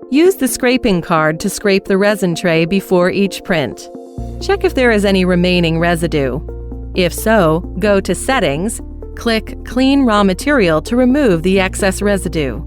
Use the scraping card to scrape the resin tray before each print. Check if there is any remaining residue. If so, go to Settings, click Clean Raw Material to remove the excess residue.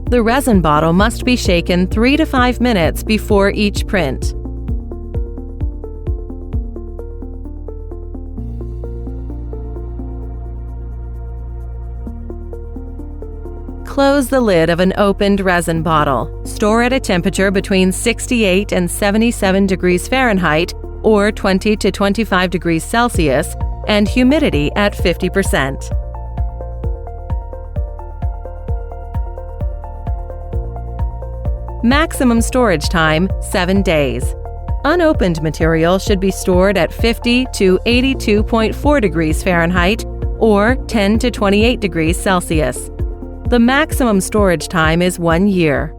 The resin bottle must be shaken 3 to 5 minutes before each print. Close the lid of an opened resin bottle. Store at a temperature between 68 and 77 degrees Fahrenheit or 20 to 25 degrees Celsius and humidity at 50%. Maximum storage time, 7 days. Unopened material should be stored at 50 to 82.4 degrees Fahrenheit or 10 to 28 degrees Celsius. The maximum storage time is 1 year.